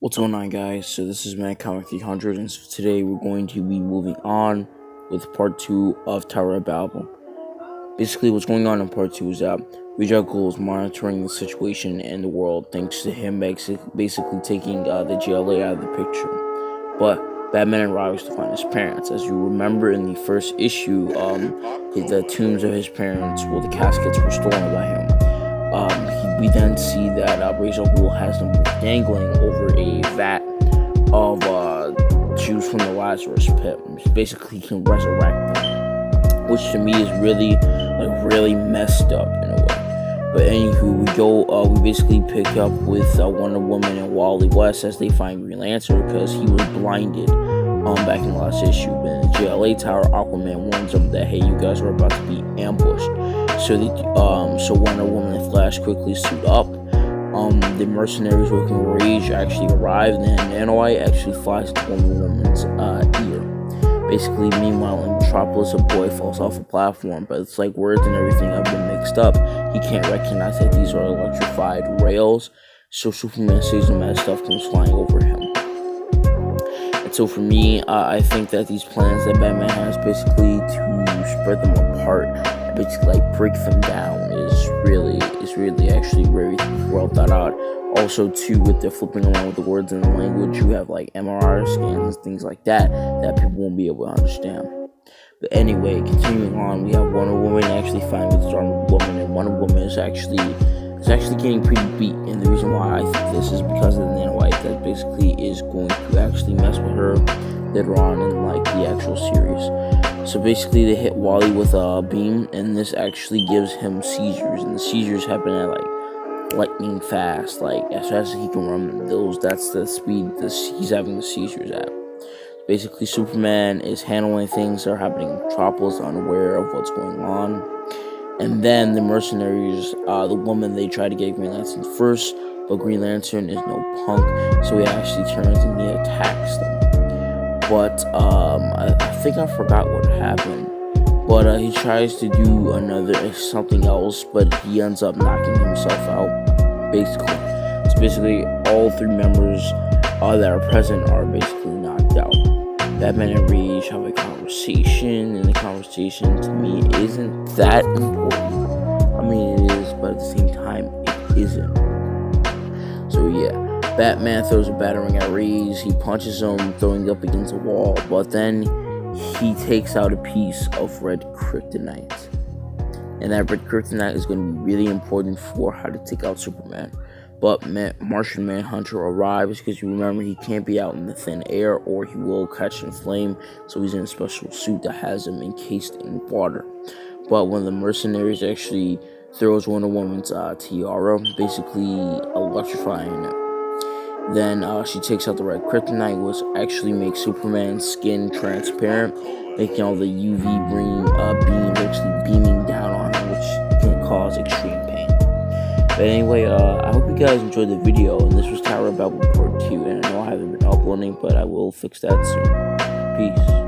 What's going on, guys? So this is Comic 300, and so today we're going to be moving on with part 2 of Tower of Babel. Basically, what's going on in part 2 is that Ra's al Ghul is monitoring the situation in the world thanks to him basically taking the GLA out of the picture. But Batman arrives to find his parents. As you remember in the first issue, the tombs of his parents, the caskets were stolen by him. We then see that Ra's al Ghul has them dangling over a vat of juice from the Lazarus pit. Basically, he can resurrect them, which to me is really messed up in a way. But anywho, we basically pick up with Wonder Woman and Wally West as they find Green Lantern because he was blinded back in the last issue. But in the GLA tower, Aquaman warns them that, hey, you guys are about to be ambushed. So Wonder Woman and Flash quickly suit up. The mercenaries working with Rage actually arrive, and then Nanowite actually flies to Wonder Woman's ear. Basically, meanwhile, in Metropolis, a boy falls off a platform, but it's like words and everything have been mixed up. He can't recognize that these are electrified rails, so Superman sees him as stuff comes flying over him. And so for me, I think that these plans that Batman has basically to spread them apart, basically break them down, is really actually very well thought out. Also too, with the flipping around with the words and the language, you have MRI scans, things like that people won't be able to understand. But anyway, continuing on, we have Wonder Woman actually finding with Wonder Woman, and Wonder Woman is actually getting pretty beat. And the reason why I think this is because of the Nanowite that basically is going to actually mess with her later on in the actual series. So basically, they hit Wally with a beam, and this actually gives him seizures, and the seizures happen at lightning fast, as fast as he can run those. That's the speed he's having the seizures at. Basically, Superman is handling things that are happening in Metropolis, unaware of what's going on. And then the mercenaries, the woman, they try to get Green Lantern first, but Green Lantern is no punk, so he actually turns and he attacks them. But I think I forgot what happened. But he tries to do something else, but he ends up knocking himself out, basically. So basically, all three members that are present are basically knocked out. Batman and Rage have a conversation, and the conversation to me isn't that important. I mean, it is, but at the same time, it isn't. So yeah. Batman throws a battering at Rage. He punches him, throwing up against the wall, but then he takes out a piece of red kryptonite. And that red kryptonite is going to be really important for how to take out Superman. But Martian Manhunter arrives because you remember he can't be out in the thin air or he will catch in flame, so he's in a special suit that has him encased in water. But when the mercenaries actually throws Wonder Woman's tiara, basically electrifying it, then she takes out the red kryptonite, which actually makes Superman's skin transparent, making all the UV beams actually beaming down on him, which can cause extreme pain. But anyway, I hope you guys enjoyed the video, and this was Tower of Babel Part 2, and I know I haven't been uploading, but I will fix that soon. Peace.